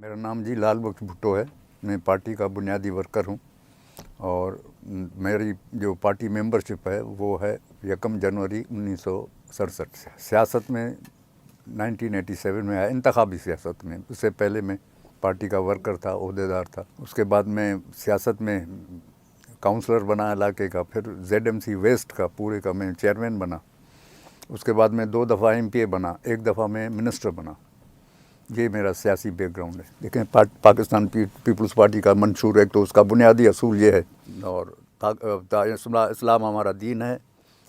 मेरा नाम जी लाल बख्श भुट्टो है। मैं पार्टी का बुनियादी वर्कर हूँ और मेरी जो पार्टी मेंबरशिप है वो है 1 जनवरी 1967 से। सियासत में 1987 में आया, इंतखाबी सियासत में। उससे पहले मैं पार्टी का वर्कर था, ओहदेदार था। उसके बाद मैं सियासत में काउंसलर बना इलाके का, फिर ZMC वेस्ट का पूरे का मैं चेयरमैन बना। उसके बाद मैं 2 दफ़ा MPA बना, 1 दफ़ा मैं मिनिस्टर बना। ये मेरा सियासी बैकग्राउंड है। देखें, पाकिस्तान पीपल्स पार्टी का मंशूर, एक तो उसका बुनियादी असूल ये है, और इस्लाम हमारा दीन है,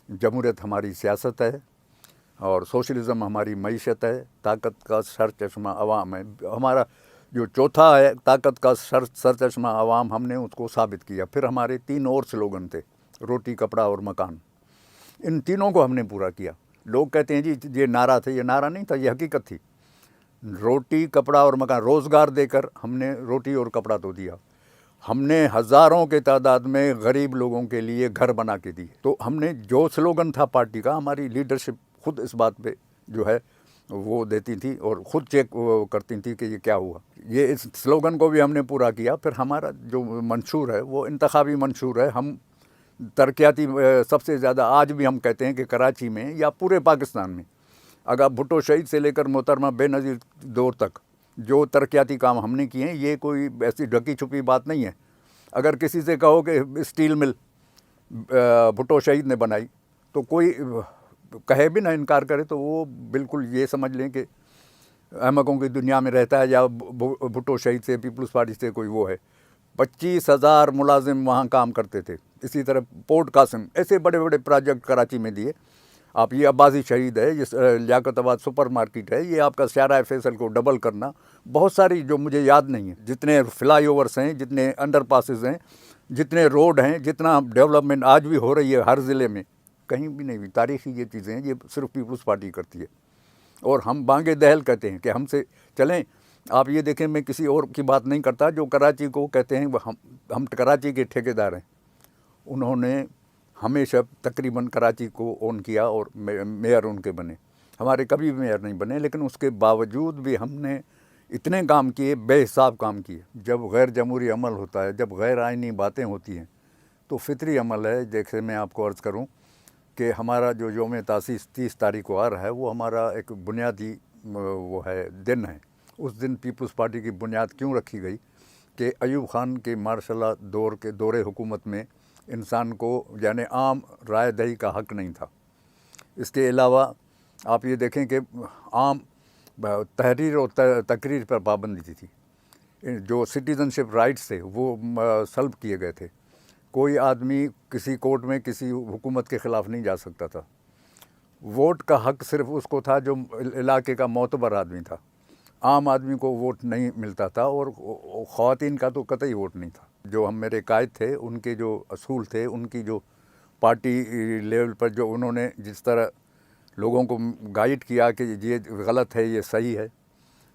जमहूरियत हमारी सियासत है और सोशलिज़म हमारी मईशत है। ताकत का सरचश्मा अवाम है। हमारा जो चौथा है, ताकत का सरचश्मा अवाम, हमने उसको साबित किया। फिर हमारे 3 और स्लोगन थे, रोटी, कपड़ा और मकान। इन तीनों को हमने पूरा किया। लोग कहते हैं जी ये नारा थे, ये नारा नहीं था, ये हकीकत थी। रोटी, कपड़ा और मकान, रोज़गार देकर हमने रोटी और कपड़ा तो दिया। हमने हज़ारों के तादाद में गरीब लोगों के लिए घर बना के दिए। तो हमने जो स्लोगन था पार्टी का, हमारी लीडरशिप खुद इस बात पे जो है वो देती थी और ख़ुद चेक करती थी कि ये क्या हुआ। ये इस स्लोगन को भी हमने पूरा किया। फिर हमारा जो मंशूर है वो इंतखाबी मंशूर है। हम तरक्याती सबसे ज़्यादा आज भी हम कहते हैं कि कराची में या पूरे पाकिस्तान में, अगर भुट्टो शहीद से लेकर मोहतरमा बेनज़ीर दौर तक जो तरक्याती काम हमने किए हैं, ये कोई ऐसी ढकी छुपी बात नहीं है। अगर किसी से कहो कि स्टील मिल भुट्टो शहीद ने बनाई, तो कोई कहे भी ना, इनकार करे, तो वो बिल्कुल ये समझ लें कि अहमकों की दुनिया में रहता है या भुट्टो शहीद से, पीपल्स पार्टी से कोई वो है। 25,000 मुलाजिम वहाँ काम करते थे। इसी तरह पोर्ट कासिम, ऐसे बड़े बड़े प्रोजेक्ट कराची में दिए। आप ये अब्बासी शहीद है, ये लियाकताबाद सुपर मार्केट है, ये आपका शाहराह फैसल को डबल करना, बहुत सारी जो मुझे याद नहीं है, जितने फ्लाई ओवर्स हैं, जितने अंडर पासिस हैं, जितने रोड हैं, जितना डेवलपमेंट आज भी हो रही है हर ज़िले में, कहीं भी नहीं हुई। तारीख़ी ये चीज़ें हैं, ये सिर्फ पीपल्स पार्टी करती है। और हम बांगे दहल कहते हैं कि हमसे चलें। आप ये देखें, मैं किसी और की बात नहीं करता, जो कराची को कहते हैं हम कराची के ठेकेदार हैं। उन्होंने हमेशा तकरीबन कराची को ओन किया और मेयर उनके बने। हमारे कभी भी मेयर नहीं बने, लेकिन उसके बावजूद भी हमने इतने काम किए, बेहिसाब काम किए। जब गैर जमहूरी अमल होता है, जब गैर आइनी बातें होती हैं, तो फितरी अमल है। जैसे मैं आपको अर्ज़ करूं कि हमारा जो यौम तासीस 30 तारीख को आ रहा है, वो हमारा एक बुनियादी वो है दिन है। उस दिन पीपल्स पार्टी की बुनियाद क्यों रखी गई कि अयूब ख़ान के मार्शल दौर के दौरे हुकूमत में इंसान को यानी आम राय दही का हक़ नहीं था। इसके अलावा आप ये देखें कि आम तहरीर और तकरीर पर पाबंदी थी। जो सिटीज़नशिप राइट्स थे वो सल्ब किए गए थे। कोई आदमी किसी कोर्ट में किसी हुकूमत के ख़िलाफ़ नहीं जा सकता था। वोट का हक़ सिर्फ उसको था जो इलाके का मोतबर आदमी था। आम आदमी को वोट नहीं मिलता था और ख़वातीन का तो कतई वोट नहीं था। जो हम मेरे कायद थे, उनके जो असूल थे, उनकी जो पार्टी लेवल पर जो उन्होंने जिस तरह लोगों को गाइड किया कि ये गलत है, ये सही है,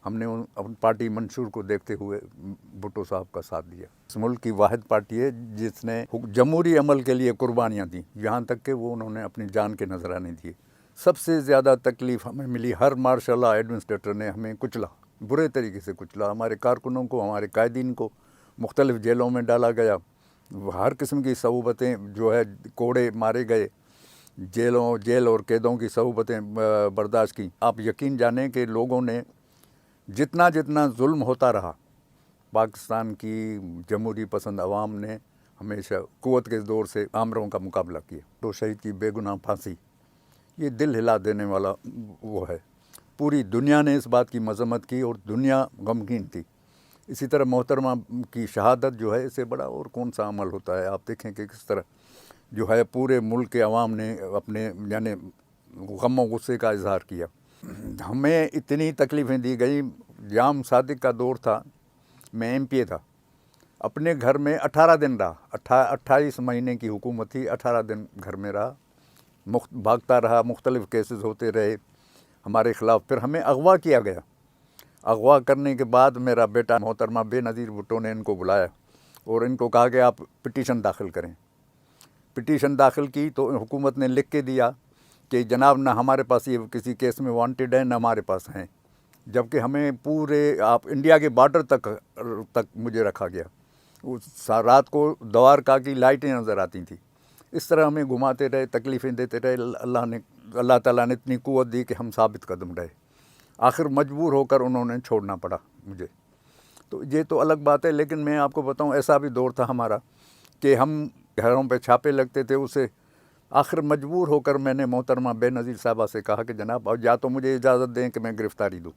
हमने अपनी पार्टी मंशूर को देखते हुए भुट्टो साहब का साथ दिया। इस मुल्क की वाहिद पार्टी है जिसने जमहूरी अमल के लिए कुर्बानियाँ दी, यहाँ तक कि वो उन्होंने अपनी जान के नजराने दिए। सबसे ज़्यादा तकलीफ़ हमें मिली, हर मार्शल लॉ एडमिनिस्ट्रेटर ने हमें कुचला, बुरे तरीके से कुचला। हमारे कारकुनों को, हमारे कायदीन को मुख्तलिफ़ जेलों में डाला गया। हर किस्म की सहूबतें जो है, कोड़े मारे गए, जेल और कैदों की सहूबतें बर्दाश्त की। आप यकीन जानें कि लोगों ने जितना जितना जुल्म होता रहा, पाकिस्तान की जमहूरी पसंद अवाम ने हमेशा क़ुव्वत के दौर से आमरों का मुकाबला किया। तो शहीद की बेगुनाह फांसी, ये दिल हिला देने वाला वो है। पूरी दुनिया ने इस बात की मजम्मत की और दुनिया गमगीन थी। इसी तरह मोहतरमा की शहादत जो है, इससे बड़ा और कौन सा अमल होता है। आप देखें कि किस तरह जो है पूरे मुल्क के अवाम ने अपने यानी गम गुस्से का इजहार किया। हमें इतनी तकलीफ़ें दी गई। जाम सादिक का दौर था, मैं MPA था, अपने घर में 18 दिन रहा। 28 महीने की हुकूमत थी, 18 दिन घर में रहा, भागता रहा, मुख्तलिफ़ केसेस होते रहे हमारे ख़िलाफ़। फिर हमें अगवा किया गया। अगवा करने के बाद मेरा बेटा मोहतरमा बेनज़ीर भुट्टो ने इनको बुलाया और इनको कहा कि आप पिटीशन दाखिल करें। पिटीशन दाखिल की तो हुकूमत ने लिख के दिया कि जनाब, ना हमारे पास ये किसी केस में वांटेड है, ना हमारे पास हैं, जबकि हमें पूरे आप इंडिया के बॉर्डर तक मुझे रखा गया। रात को द्वारका की लाइटें नज़र आती थी। इस तरह हमें घुमाते रहे, तकलीफ़ें देते रहे। अल्लाह ताला ने इतनी क़ुव्वत दी कि हम साबित कदम रहे। आखिर मजबूर होकर उन्होंने छोड़ना पड़ा मुझे। तो ये तो अलग बात है, लेकिन मैं आपको बताऊं ऐसा भी दौर था हमारा कि हम घरों पे छापे लगते थे। उसे आखिर मजबूर होकर मैंने मोहतरमा बेनज़ीर साहबा से कहा कि जनाब अब या तो मुझे इजाज़त दें कि मैं गिरफ़्तारी दूँ,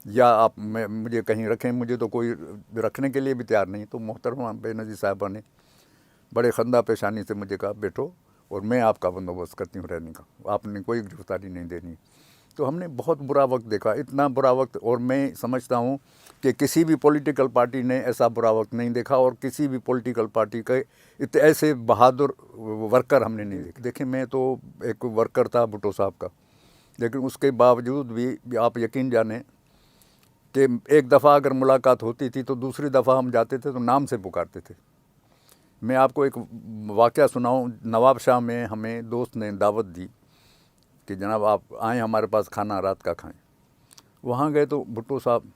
या आप मुझे कहीं रखें, मुझे तो कोई रखने के लिए भी तैयार नहीं। तो मोहतरमा बेनज़ीर साहबा ने बड़े खंदा पेशानी से मुझे कहा बैठो और मैं आपका बंदोबस्त करती हूँ रहने का, आपने कोई गिरफ़्तारी नहीं देनी। तो हमने बहुत बुरा वक्त देखा, इतना बुरा वक्त, और मैं समझता हूँ कि किसी भी पॉलिटिकल पार्टी ने ऐसा बुरा वक्त नहीं देखा, और किसी भी पॉलिटिकल पार्टी के ऐसे बहादुर वर्कर हमने नहीं देखे। देखिए मैं तो एक वर्कर था भुट्टो साहब का, लेकिन उसके बावजूद भी आप यकीन जाने कि एक दफ़ा अगर मुलाकात होती थी तो दूसरी दफ़ा हम जाते थे तो नाम से पुकारते थे। मैं आपको एक वाक़या सुनाऊं। नवाब शाह में हमें दोस्त ने दावत दी कि जनाब आप आएँ हमारे पास, खाना रात का खाएं। वहाँ गए तो भुट्टो साहब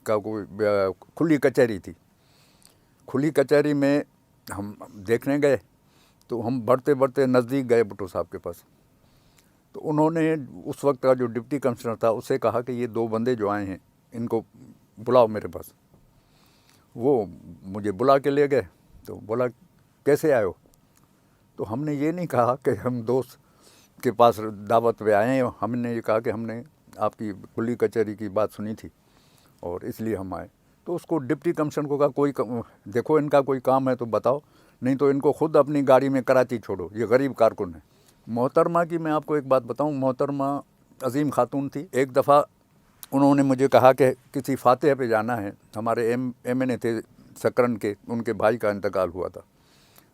का कोई खुली कचहरी थी। खुली कचहरी में हम देखने गए तो हम बढ़ते बढ़ते नज़दीक गए भुट्टो साहब के पास। तो उन्होंने उस वक्त का जो डिप्टी कमिश्नर था उससे कहा कि ये 2 बंदे जो आए हैं इनको बुलाओ मेरे पास। वो मुझे बुला के ले गए। तो बोला कैसे आए हो? तो हमने ये नहीं कहा कि हम दोस्त के पास दावत पे आए हैं, हमने ये कहा कि हमने आपकी खुली कचहरी की बात सुनी थी और इसलिए हम आए। तो उसको डिप्टी कमिश्नर को कहा देखो इनका कोई काम है तो बताओ, नहीं तो इनको खुद अपनी गाड़ी में कराची छोड़ो, ये गरीब कारकुन है। मोहतरमा की मैं आपको एक बात बताऊं, मोहतरमा अजीम खातून थी। एक दफ़ा उन्होंने मुझे कहा कि किसी फातह पे जाना है। हमारे एमएनए थे सकरन के, उनके भाई का इंतकाल हुआ था।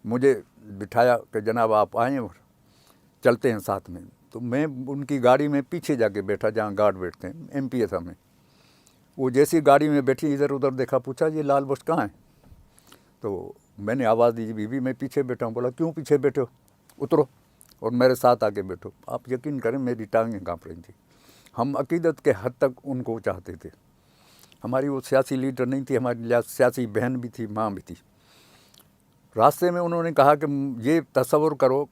मुझे बिठाया कि जनाब आप आएँ और चलते हैं साथ में। तो मैं उनकी गाड़ी में पीछे जाके बैठा जहाँ गार्ड बैठते हैं, एमपीएस में। वो जैसी गाड़ी में बैठी इधर उधर देखा, पूछा ये लाल बस कहाँ है? तो मैंने आवाज़ दी बीबी मैं पीछे बैठा हूँ। बोला क्यों पीछे बैठे हो, उतरो और मेरे साथ आके बैठो। आप यकीन करें मेरी टांगें काँप रही थी। हम अकीदत के हद तक उनको चाहते थे। हमारी वो सियासी लीडर नहीं थी, हमारी सियासी बहन भी थी, माँ भी थी। रास्ते में उन्होंने कहा कि ये तसव्वुर करो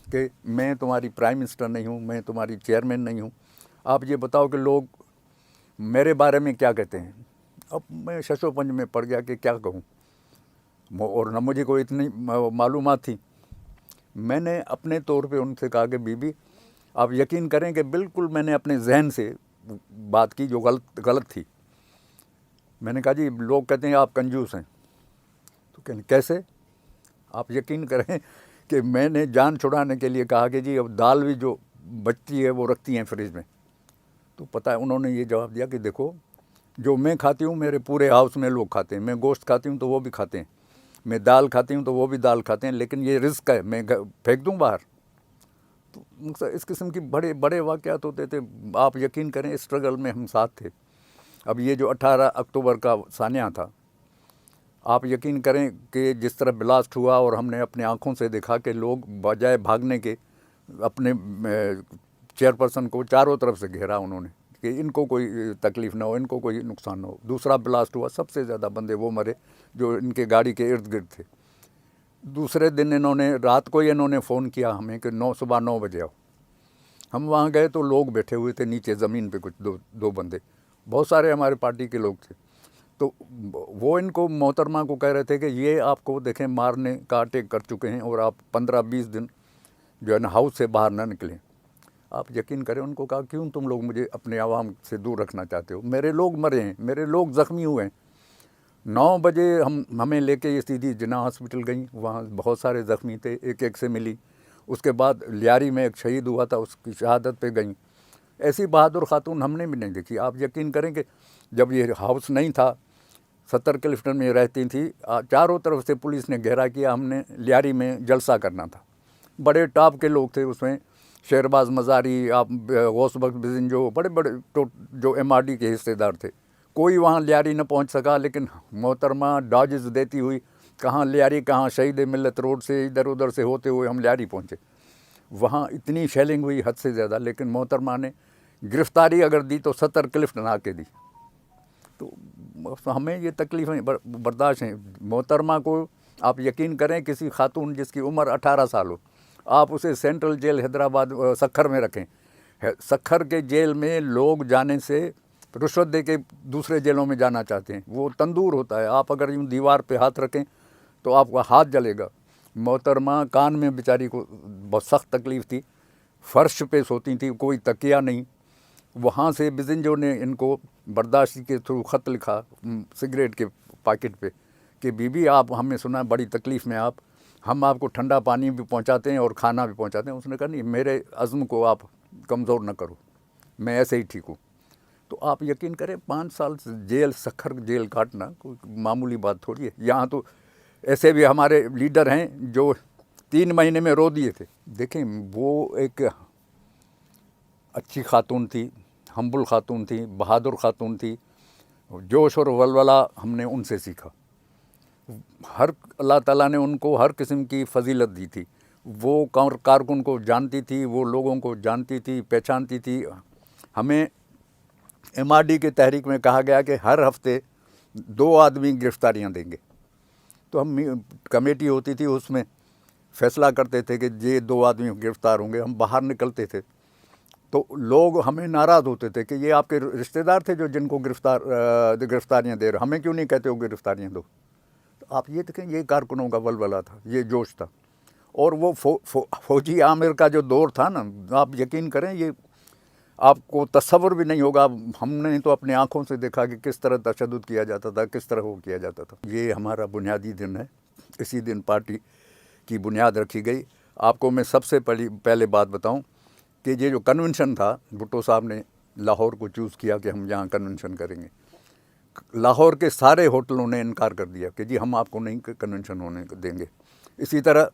कि मैं तुम्हारी प्राइम मिनिस्टर नहीं हूँ, मैं तुम्हारी चेयरमैन नहीं हूँ, आप ये बताओ कि लोग मेरे बारे में क्या कहते हैं। अब मैं शशोपंज में पड़ गया कि क्या कहूँ, और न मुझे कोई इतनी मालूमात थी। मैंने अपने तौर पे उनसे कहा कि बीबी आप यकीन करें कि बिल्कुल मैंने अपने जहन से बात की जो गलत थी। मैंने कहा जी लोग कहते हैं आप कंजूस हैं। तो कहने कैसे? आप यकीन करें कि मैंने जान छुड़ाने के लिए कहा कि जी अब दाल भी जो बचती है वो रखती हैं फ्रिज में। तो पता है उन्होंने ये जवाब दिया कि देखो जो मैं खाती हूँ मेरे पूरे हाउस में लोग खाते हैं, मैं गोश्त खाती हूँ तो वो भी खाते हैं, मैं दाल खाती हूँ तो वो भी दाल खाते हैं, लेकिन ये रिस्क है, मैं फेंक दूँ बाहर। तो इस किस्म की बड़े बड़े वाक़यात होते थे। आप यकीन करें इस स्ट्रगल में हम साथ थे। अब ये जो 18 अक्टूबर का सानिया था, आप यकीन करें कि जिस तरह ब्लास्ट हुआ और हमने अपने आँखों से देखा कि लोग बजाय भागने के अपने चेयरपर्सन को चारों तरफ से घेरा उन्होंने कि इनको कोई तकलीफ़ ना हो, इनको कोई नुकसान ना हो। दूसरा ब्लास्ट हुआ, सबसे ज़्यादा बंदे वो मरे जो इनके गाड़ी के इर्द गिर्द थे। दूसरे दिन इन्होंने रात को ही इन्होंने फ़ोन किया हमें कि सुबह 9 बजे आओ। हम वहाँ गए तो लोग बैठे हुए थे नीचे ज़मीन पे, कुछ दो बंदे, बहुत सारे हमारे पार्टी के लोग थे। तो वो इनको मोहतरमा को कह रहे थे कि ये आपको देखें मारने का अटैक कर चुके हैं और आप 15-20 दिन जो है ना हाउस से बाहर ना निकलें। आप यकीन करें उनको कहा क्यों तुम लोग मुझे अपने आवाम से दूर रखना चाहते हो? मेरे लोग मरे हैं, मेरे लोग ज़ख्मी हुए हैं। 9 बजे हमें लेके ये सीधी जिन्ना हॉस्पिटल गई, वहाँ बहुत सारे ज़ख्मी थे, एक एक से मिली। उसके बाद लियारी में एक शहीद हुआ था, उसकी शहादत पे गई। ऐसी बहादुर खातून हमने भी नहीं देखी। आप यकीन करें कि जब ये हाउस नहीं था, 70 क्लिफ्टन में रहती थी, चारों तरफ से पुलिस ने घेरा किया। हमने लियारी में जलसा करना था, बड़े टॉप के लोग थे उसमें, शेरबाज मज़ारी, आप गौस बख्श बिज़न, जो बड़े बड़े जो MRD के हिस्सेदार थे। कोई वहाँ लियारी न पहुँच सका, लेकिन मोहतरमा डॉजेस देती हुई कहाँ लियारी, कहाँ शहीद मिल्लत रोड से इधर उधर से होते हुए हम लियारी पहुँचे। वहाँ इतनी शेलिंग हुई हद से ज़्यादा, लेकिन मोहतरमा ने गिरफ्तारी अगर दी तो 70 क्लिफ्ट नाके दी। तो हमें ये तकलीफ़ें बर्दाश्त हैं। मोहतरमा को आप यकीन करें, किसी खातून जिसकी उम्र 18 साल हो, आप उसे सेंट्रल जेल हैदराबाद सक्खर में रखें। सक्खर के जेल में लोग जाने से रुश्वत दे के दूसरे जेलों में जाना चाहते हैं। वो तंदूर होता है, आप अगर यूँ दीवार पे हाथ रखें तो आपका हाथ जलेगा। मोहतरमा कान में बेचारी को बहुत सख्त तकलीफ़ थी, फ़र्श पे सोती थी, कोई तकिया नहीं। वहाँ से बिजिंजो ने इनको बर्दाश्ती के थ्रू ख़त लिखा सिगरेट के पैकेट पे कि बीबी आप, हमने सुना बड़ी तकलीफ़ में आप, हम आपको ठंडा पानी भी पहुँचाते हैं और खाना भी पहुँचाते हैं। उसने कहा नहीं, मेरे अज़्म को आप कमज़ोर न करो, मैं ऐसे ही ठीक हूँ। तो आप यकीन करें 5 साल जेल, सक्खर जेल काटना कोई मामूली बात थोड़ी है। यहाँ तो ऐसे भी हमारे लीडर हैं जो 3 महीने में रो दिए थे। देखें, वो एक अच्छी खातून थी, हम्बुल खातून थी, बहादुर खातून थी। जोश और वलवला हमने उनसे सीखा। हर अल्लाह ताला ने उनको हर किस्म की फ़जीलत दी थी। वो कारकुन को जानती थी, वो लोगों को जानती थी, पहचानती थी। हमें MRD के तहरीक में कहा गया कि हर हफ्ते 2 आदमी गिरफ्तारियां देंगे। तो हम कमेटी होती थी, उसमें फ़ैसला करते थे कि ये 2 आदमी गिरफ़्तार होंगे। हम बाहर निकलते थे तो लोग हमें नाराज़ होते थे कि ये आपके रिश्तेदार थे जो जिनको गिरफ्तारियां दे रहे, हमें क्यों नहीं कहते हो गिरफ्तारियां दो। तो आप ये देखें, ये कारकुनों का वलवला था, ये जोश था। और वो फौजी आमिर का जो दौर था ना, आप यकीन करें, ये आपको तस्वुर भी नहीं होगा। हमने तो अपनी आंखों से देखा कि किस तरह तशद्दुद किया जाता था, किस तरह वो किया जाता था। ये हमारा बुनियादी दिन है, इसी दिन पार्टी की बुनियाद रखी गई। आपको मैं सबसे पहले बात बताऊं कि ये जो कन्वेंशन था, भुट्टो साहब ने लाहौर को चूज़ किया कि हम यहाँ कन्वेंशन करेंगे। लाहौर के सारे होटलों ने इनकार कर दिया कि जी हम आपको नहीं कन्वेंशन होने देंगे। इसी तरह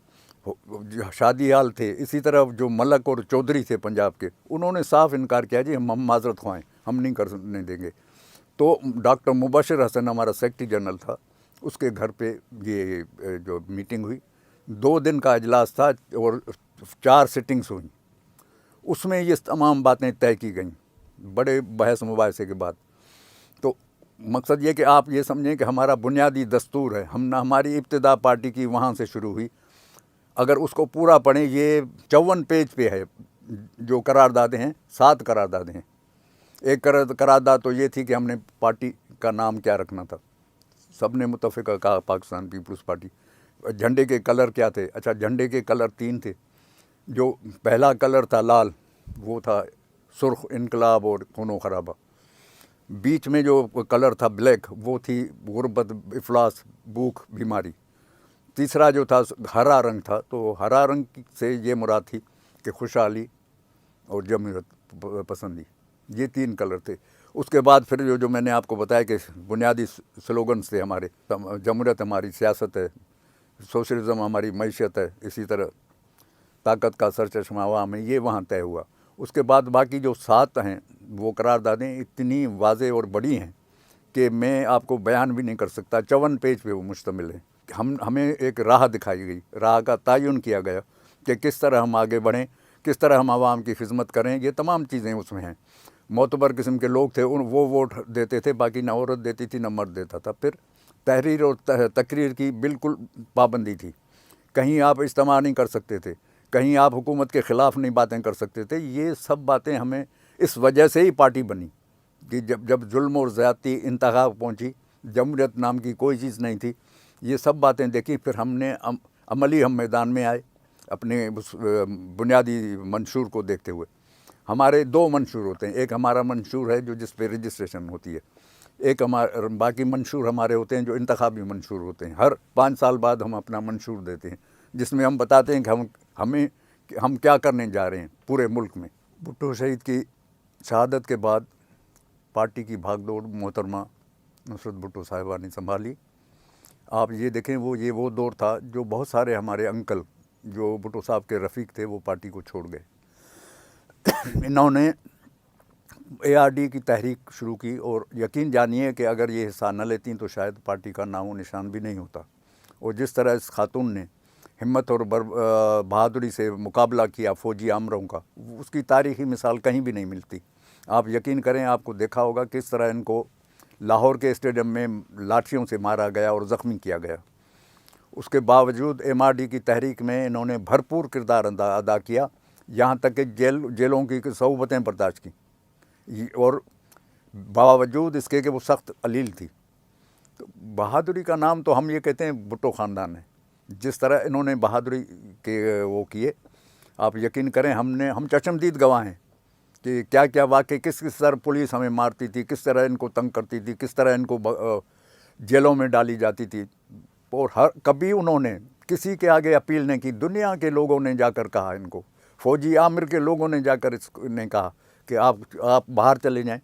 शादी हाल थे, इसी तरह जो मलक और चौधरी थे पंजाब के, उन्होंने साफ इनकार किया जी हम माजरत ख्वाएँ, हम नहीं करने देंगे। तो डॉक्टर मुबशिर हसन हमारा सेक्रेटरी जनरल था, उसके घर पे ये जो मीटिंग हुई, 2 दिन का इजलास था और 4 सिटिंग्स हुई। उसमें ये तमाम बातें तय की गईं, बड़े बहस मुबाहिसे के बाद। तो मकसद ये कि आप ये समझें कि हमारा बुनियादी दस्तूर है, हमारी इब्तिदा पार्टी की वहाँ से शुरू हुई। अगर उसको पूरा पढ़ें, ये 54 पेज पे है। जो करारदादें हैं, 7 करारदादें हैं। एक करारदाद तो ये थी कि हमने पार्टी का नाम क्या रखना था। सब ने मुतफ़िक़ा कहा पाकिस्तान पीपल्स पार्टी। झंडे के कलर क्या थे? अच्छा, झंडे के कलर 3 थे। जो पहला कलर था लाल, वो था सुर्ख इनकलाब और खूनो खराबा। बीच में जो कलर था ब्लैक, वो थी गुर्बत, इफलास, भूख, बीमारी। तीसरा जो था हरा रंग था, तो हरा रंग से ये मुराद थी कि खुशहाली और जमहूरियत पसंदी। ये 3 कलर थे। उसके बाद फिर जो मैंने आपको बताया कि बुनियादी स्लोगन्स थे हमारे, जमहूरियत हमारी सियासत है, सोशलिज्म हमारी मईशत है, इसी तरह ताकत का सरचश्मा अवाम है, ये वहाँ तय हुआ। उसके बाद बाकी जो 7 हैं, वो करारदादें इतनी वाज़ेह और बड़ी हैं कि मैं आपको बयान भी नहीं कर सकता। 54 पेज पे वो मुश्तमिल है। हमें एक राह दिखाई गई, राह का तयन किया गया कि किस तरह हम आगे बढ़ें, किस तरह हम आवाम की खिदमत करें। ये तमाम चीज़ें उसमें हैं। मोतबर किस्म के लोग थे, वो वोट देते थे, बाकी ना औरत देती थी ना मर्द देता था। फिर तहरीर और तकरीर की बिल्कुल पाबंदी थी। कहीं आप इज्तिमा नहीं कर सकते थे, कहीं आप हुकूमत के ख़िलाफ़ नहीं बातें कर सकते थे। ये सब बातें हमें इस वजह से ही पार्टी बनी कि जब जुल्म और ज़्यादती इंतहा पहुँची, जमहूरियत नाम की कोई चीज़ नहीं थी। ये सब बातें देखी, फिर हमने अमली हम मैदान में आए अपने बुनियादी मंशूर को देखते हुए। हमारे 2 मंशूर होते हैं। एक हमारा मंशूर है जो जिस पे रजिस्ट्रेशन होती है, एक बाकी मंशूर हमारे होते हैं जो इंतखाबी मंशूर होते हैं। हर 5 साल बाद हम अपना मंशूर देते हैं, जिसमें हम बताते हैं कि हम क्या करने जा रहे हैं पूरे मुल्क में। भुट्टो शहीद की शहादत के बाद पार्टी की भागदौड़ मोहतरमा नुसरत भुट्टो साहिबा ने संभाली। आप ये देखें, वो दौर था जो बहुत सारे हमारे अंकल जो भुट्टो साहब के रफ़ीक थे, वो पार्टी को छोड़ गए। इन्होंने ARD की तहरीक शुरू की और यकीन जानिए कि अगर ये हिस्सा न लेती तो शायद पार्टी का नामो निशान भी नहीं होता। और जिस तरह इस खातून ने हिम्मत और बहादुरी से मुकाबला किया फ़ौजी आमरों का, उसकी तारीख़ी मिसाल कहीं भी नहीं मिलती। آپ یقین کریں آپ کو دیکھا ہوگا کس طرح ان کو لاہور کے اسٹیڈیم میں لاٹھیوں سے مارا گیا اور زخمی کیا گیا. اس کے باوجود ایم آر ڈی کی تحریک میں انہوں نے بھرپور کردار ادا کیا, یہاں تک کہ جیلوں کی صعوبتیں برداشت کیں, اور باوجود اس کے کہ وہ سخت علیل تھی. تو بہادری کا نام تو ہم یہ کہتے ہیں بھٹو خاندان ہے. جس طرح انہوں نے بہادری کے وہ کیے, آپ یقین کریں ہم چشمدید گواہ ہیں کہ کیا کیا واقعے, کس طرح پولیس ہمیں مارتی تھی, کس طرح ان کو تنگ کرتی تھی, کس طرح ان کو جیلوں میں ڈالی جاتی تھی. اور کبھی انہوں نے کسی کے آگے اپیل نہیں کی. دنیا کے لوگوں نے جا کر کہا ان کو, فوجی عامر کے لوگوں نے جا کر نے کہا کہ آپ باہر چلے جائیں,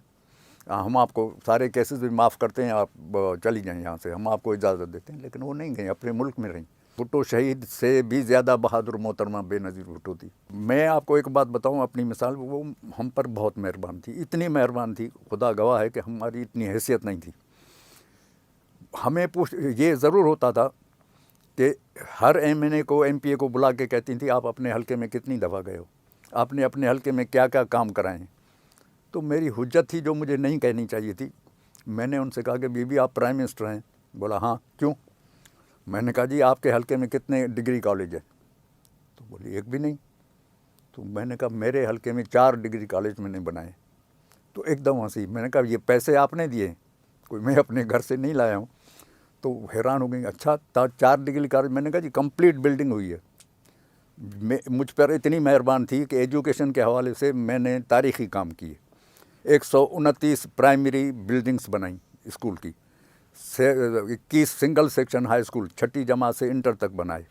ہم آپ کو سارے کیسز بھی معاف کرتے ہیں, آپ چلی جائیں یہاں سے, ہم آپ کو اجازت دیتے ہیں. لیکن وہ نہیں گئیں, اپنے ملک میں رہیں. بھٹو شہید سے بھی زیادہ بہادر محترمہ بے نظیر بھٹو تھی. میں آپ کو ایک بات بتاؤں اپنی مثال, وہ ہم پر بہت مہربان تھی, اتنی مہربان تھی, خدا گواہ ہے کہ ہماری اتنی حیثیت نہیں تھی. ہمیں یہ ضرور ہوتا تھا کہ ہر ایم این اے کو, ایم پی اے کو بلا کے کہتی تھی آپ اپنے حلقے میں کتنی دفعہ گئے ہو, آپ نے اپنے حلقے میں کیا کیا کام کرائے ہیں. تو میری حجت تھی جو مجھے نہیں کہنی چاہیے تھی. میں نے ان سے کہا کہ بی بی آپ پرائم منسٹر ہیں. بولا ہاں کیوں. میں نے کہا جی آپ کے حلقے میں کتنے ڈگری کالج ہیں. تو بولی ایک بھی نہیں. تو میں نے کہا میرے حلقے میں 4 ڈگری کالج میں نے بنائے. تو ایک دم ہنسی. میں نے کہا یہ پیسے آپ نے دیے, کوئی میں اپنے گھر سے نہیں لایا ہوں. تو حیران ہو گئی, اچھا 4 ڈگری کالج. میں نے کہا جی کمپلیٹ بلڈنگ ہوئی ہے. مجھ پر اتنی مہربان تھی کہ ایجوکیشن کے حوالے سے میں نے تاریخی کام کیے. 129 پرائمری بلڈنگز بنائیں اسکول کی, 21 سنگل سیکشن ہائی اسکول 6ٹھی جماعت سے انٹر تک بنائے.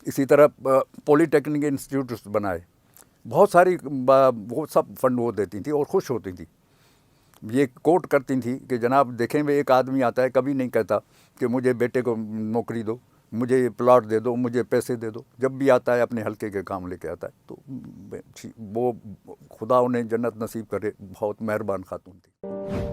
اسی طرح پولی ٹیکنیک انسٹیٹیوٹس بنائے. بہت ساری وہ سب فنڈ وہ دیتی تھیں اور خوش ہوتی تھیں. یہ کوٹ کرتی تھیں کہ جناب دیکھیں وہ ایک آدمی آتا ہے, کبھی نہیں کہتا کہ مجھے بیٹے کو نوکری دو, مجھے یہ پلاٹ دے دو, مجھے پیسے دے دو. جب بھی آتا ہے اپنے حلقے کے کام لے کے آتا ہے. تو وہ خدا انہیں جنت نصیب کرے, بہت مہربان خاتون تھی.